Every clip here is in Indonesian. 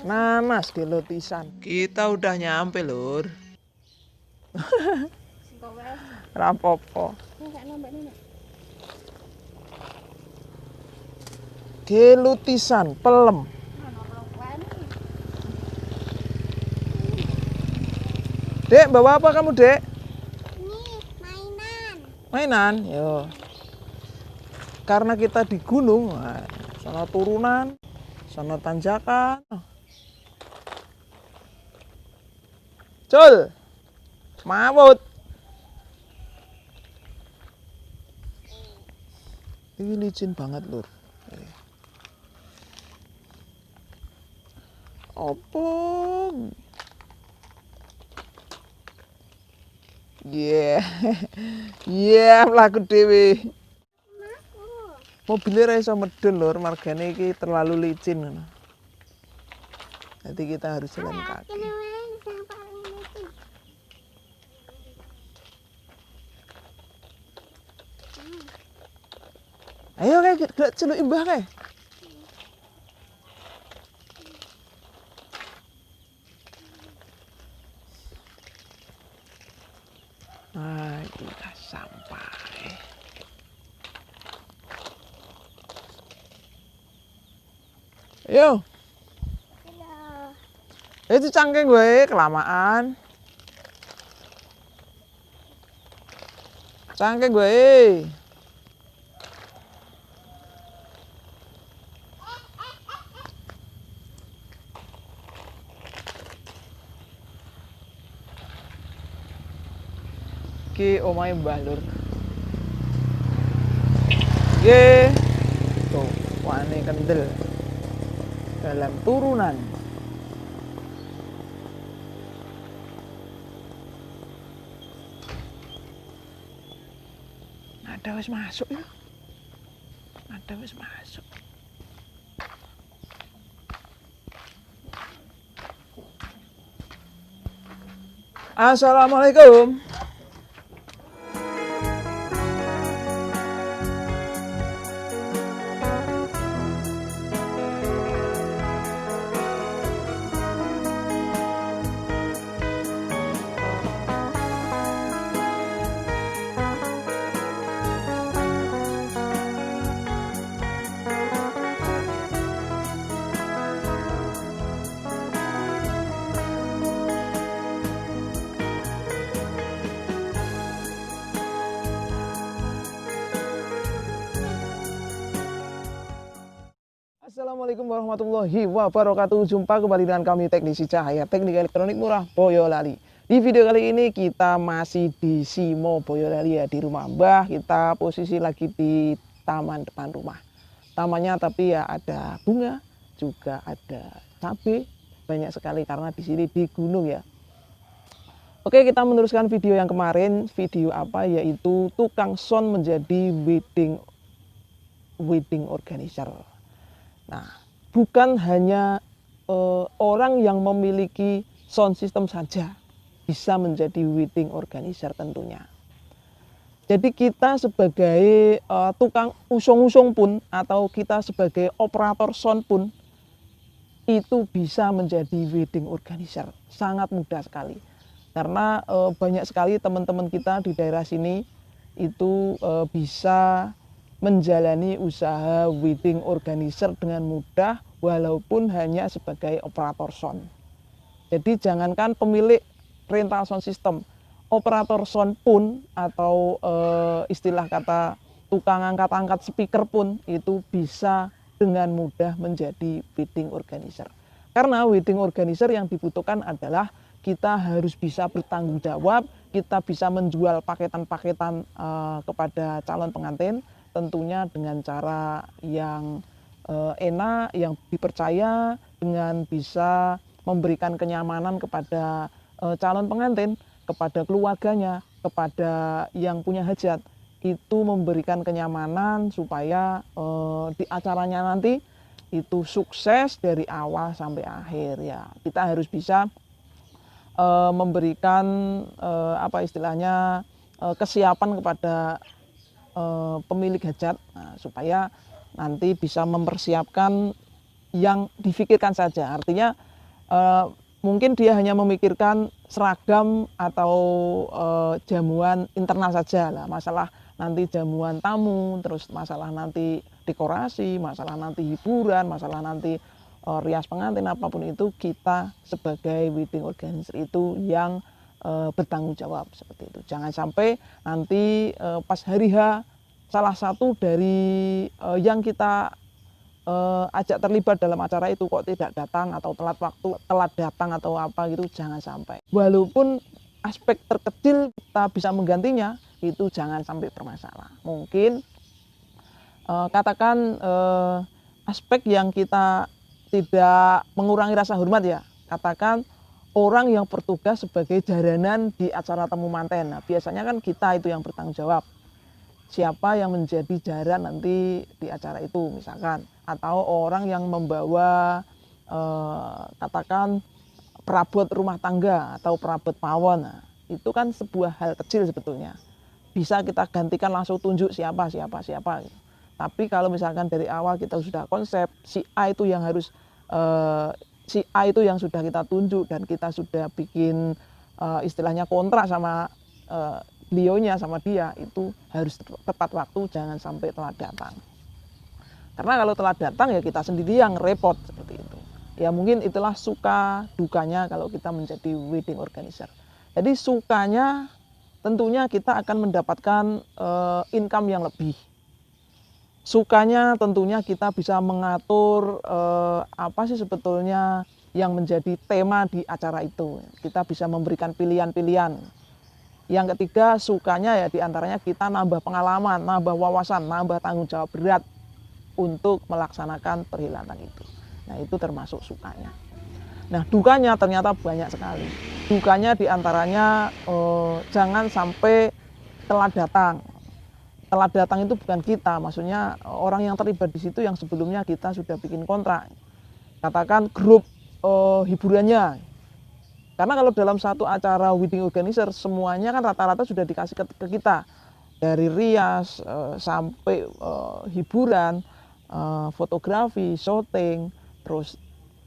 Nanas di Lutisan. Kita udah nyampe, Lur. Rapopo. Di Lutisan, Pelem. Dek, bawa apa kamu, Dek? Ini mainan. Mainan, yo. Karena kita di gunung, sana turunan, sana tanjakan. Cul, mawut. Ini licin banget, Lur. Opong. Yeah. Yeah, mlaku dhewe. Mobilnya ra iso medun, Lur, margane iki terlalu licin. Jadi kita harus jalan kaki. Ayo kayak gelek celuk imbah kae. Nah, kita sampai. Ayo. Itu cangkeng gue kelamaan. Cangkeng gue. Ki omahe Mbah Lur. Nggih. Tuh, wane kendel. Dalam turunan. Ada wis masuk ya. Ada wis masuk. Assalamualaikum. Assalamualaikum warahmatullahi wabarakatuh. Jumpa kembali dengan kami teknisi cahaya teknik elektronik murah Boyolali. Di video kali ini kita masih di Simo Boyolali ya, di rumah Mbah. Kita posisi lagi di taman depan rumah. Tamannya tapi ya ada bunga, juga ada cabai, banyak sekali karena di sini di gunung ya. Oke, kita meneruskan video yang kemarin. Video apa? Yaitu tukang sound menjadi wedding organizer. Nah, bukan hanya orang yang memiliki sound system saja bisa menjadi wedding organizer tentunya. Jadi kita sebagai tukang usung-usung pun atau kita sebagai operator sound pun itu bisa menjadi wedding organizer. Sangat mudah sekali. Karena banyak sekali teman-teman kita di daerah sini itu bisa menjalani usaha wedding organizer dengan mudah walaupun hanya sebagai operator sound. Jadi jangankan pemilik rental sound system, operator sound pun atau istilah kata tukang angkat-angkat speaker pun itu bisa dengan mudah menjadi wedding organizer. Karena wedding organizer yang dibutuhkan adalah kita harus bisa bertanggung jawab, kita bisa menjual paketan-paketan kepada calon pengantin, tentunya dengan cara yang enak, yang dipercaya, dengan bisa memberikan kenyamanan kepada calon pengantin, kepada keluarganya, kepada yang punya hajat. Itu memberikan kenyamanan supaya di acaranya nanti itu sukses dari awal sampai akhir ya. Kita harus bisa memberikan apa istilahnya kesiapan kepada pemilik hajat supaya nanti bisa mempersiapkan yang difikirkan saja. Artinya Mungkin dia hanya memikirkan seragam atau jamuan internal saja lah, masalah nanti jamuan tamu, terus masalah nanti dekorasi, masalah nanti hiburan, masalah nanti rias pengantin, apapun itu kita sebagai wedding organizer itu yang bertanggung jawab seperti itu. Jangan sampai nanti pas hari H salah satu dari yang kita ajak terlibat dalam acara itu kok tidak datang atau telat waktu, telat datang atau apa gitu, jangan sampai. Walaupun aspek terkecil kita bisa menggantinya, itu jangan sampai bermasalah. Mungkin katakan aspek yang kita tidak mengurangi rasa hormat ya, katakan orang yang bertugas sebagai jaranan di acara temu manten. Nah, biasanya kan kita itu yang bertanggung jawab. Siapa yang menjadi jaran nanti di acara itu misalkan, atau orang yang membawa katakan perabot rumah tangga atau perabot pawon. Nah, itu kan sebuah hal kecil sebetulnya, bisa kita gantikan, langsung tunjuk siapa. Tapi kalau misalkan dari awal kita sudah konsep si A itu yang harus si A itu yang sudah kita tunjuk dan kita sudah bikin istilahnya kontrak sama beliaunya, sama dia, itu harus tepat waktu, jangan sampai telat datang. Karena kalau telat datang ya kita sendiri yang repot seperti itu. Ya mungkin itulah suka dukanya kalau kita menjadi wedding organizer. Jadi sukanya tentunya kita akan mendapatkan income yang lebih. Sukanya tentunya kita bisa mengatur apa sih sebetulnya yang menjadi tema di acara itu. Kita bisa memberikan pilihan-pilihan. Yang ketiga sukanya ya diantaranya kita nambah pengalaman, nambah wawasan, nambah tanggung jawab berat untuk melaksanakan perhelatan itu. Nah itu termasuk sukanya. Nah dukanya ternyata banyak sekali. Dukanya diantaranya jangan sampai telat datang. Telat datang itu bukan kita, maksudnya orang yang terlibat di situ yang sebelumnya kita sudah bikin kontrak. Katakan grup hiburannya. Karena kalau dalam satu acara wedding organizer semuanya kan rata-rata sudah dikasih ke kita. Dari rias sampai hiburan, fotografi, syuting, terus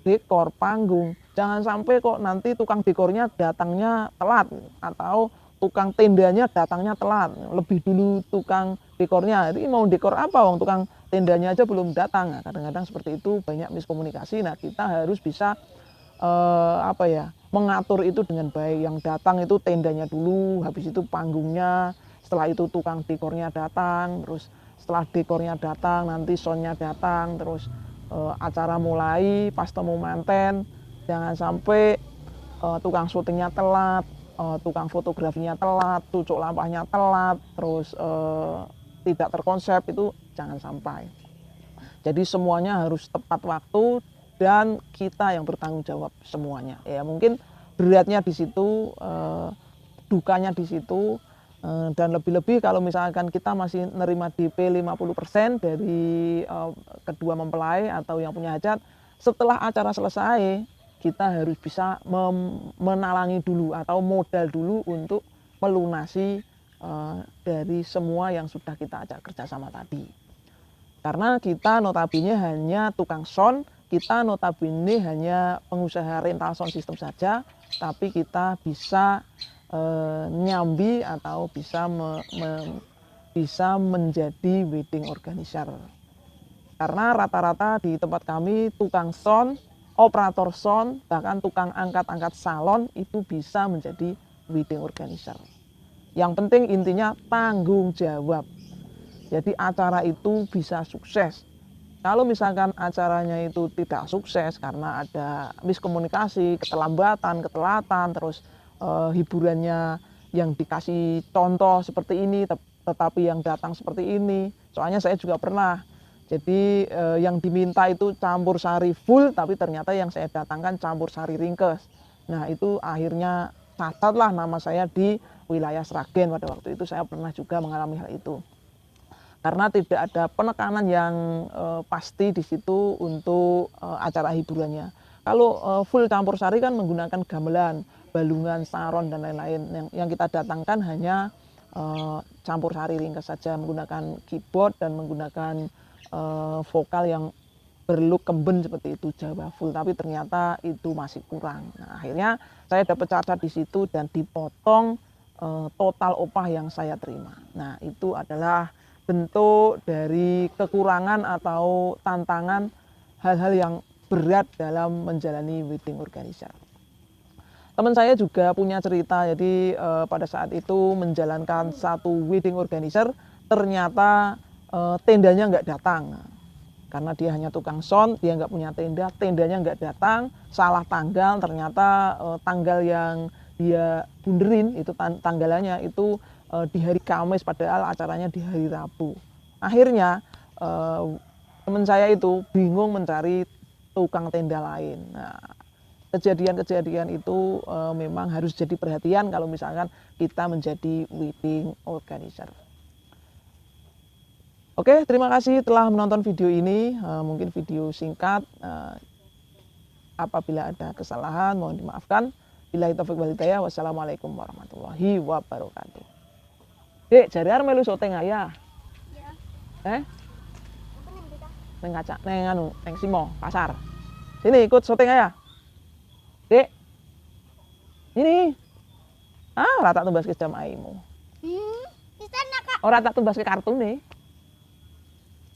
dekor, panggung. Jangan sampai kok nanti tukang dekornya datangnya telat atau tukang tendanya datangnya telat. Lebih dulu tukang dekornya. Jadi mau dekor apa wong tukang tendanya aja belum datang. Nah, kadang-kadang seperti itu banyak miskomunikasi. Nah, kita harus bisa mengatur itu dengan baik. Yang datang itu tendanya dulu, habis itu panggungnya, setelah itu tukang dekornya datang, terus setelah dekornya datang nanti soundnya datang, terus acara mulai pas temu manten. Jangan sampai tukang syutingnya telat, tukang fotografinya telat, cucuk lampahnya telat, terus tidak terkonsep, itu jangan sampai. Jadi semuanya harus tepat waktu dan kita yang bertanggung jawab semuanya. Ya mungkin beratnya di situ, dukanya di situ, dan lebih-lebih kalau misalkan kita masih nerima DP 50% dari kedua mempelai atau yang punya hajat, setelah acara selesai kita harus bisa menalangi dulu atau modal dulu untuk melunasi dari semua yang sudah kita ajak kerjasama tadi. Karena kita notabene hanya tukang sound, kita notabene hanya pengusaha rental sound system saja, tapi kita bisa nyambi atau bisa menjadi wedding organizer. Karena rata-rata di tempat kami tukang sound, operator sound, bahkan tukang angkat-angkat salon itu bisa menjadi wedding organizer. Yang penting intinya tanggung jawab. Jadi acara itu bisa sukses. Kalau misalkan acaranya itu tidak sukses karena ada miskomunikasi, keterlambatan, ketelatan, terus hiburannya yang dikasih contoh seperti ini, tetapi yang datang seperti ini. Soalnya saya juga pernah. Jadi yang diminta itu campur sari full, tapi ternyata yang saya datangkan campur sari ringkes. Nah itu akhirnya catatlah nama saya di wilayah Sragen. Pada waktu itu saya pernah juga mengalami hal itu. Karena tidak ada penekanan yang pasti di situ untuk acara hiburannya. Kalau full campur sari kan menggunakan gamelan, balungan, saron dan lain-lain. Yang kita datangkan hanya campur sari ringkas saja, menggunakan keyboard dan menggunakan vokal yang berlook kemben seperti itu Jawa full, tapi ternyata itu masih kurang. Nah, akhirnya saya dapat cacat di situ dan dipotong total upah yang saya terima. Nah, itu adalah bentuk dari kekurangan atau tantangan hal-hal yang berat dalam menjalani wedding organizer. Teman saya juga punya cerita, jadi pada saat itu menjalankan satu wedding organizer, ternyata tendanya nggak datang. Karena dia hanya tukang sound, dia nggak punya tenda, tendanya nggak datang, salah tanggal, ternyata tanggal yang dia bunderin, itu tanggalannya itu di hari Kamis, padahal acaranya di hari Rabu. Akhirnya teman saya itu bingung mencari tukang tenda lain. Nah, kejadian-kejadian itu memang harus jadi perhatian kalau misalkan kita menjadi wedding organizer. Oke, terima kasih telah menonton video ini. Mungkin video singkat. Apabila ada kesalahan mohon dimaafkan. Billahi taufiq wal hidayah. Wassalamualaikum warahmatullahi wabarakatuh. Dek, jare arep melu syuting ayah. Ya. Neng kaca, neng Simo, pasar. Sini ikut syuting ayah. Dek. Ini. Ora tak tumbas ke jam aimu. Bisa nak kak. Ora tak tumbas ke kartun nih.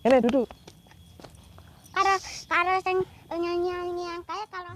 Ini duduk. Karo sing nyanyi yang kayak kalau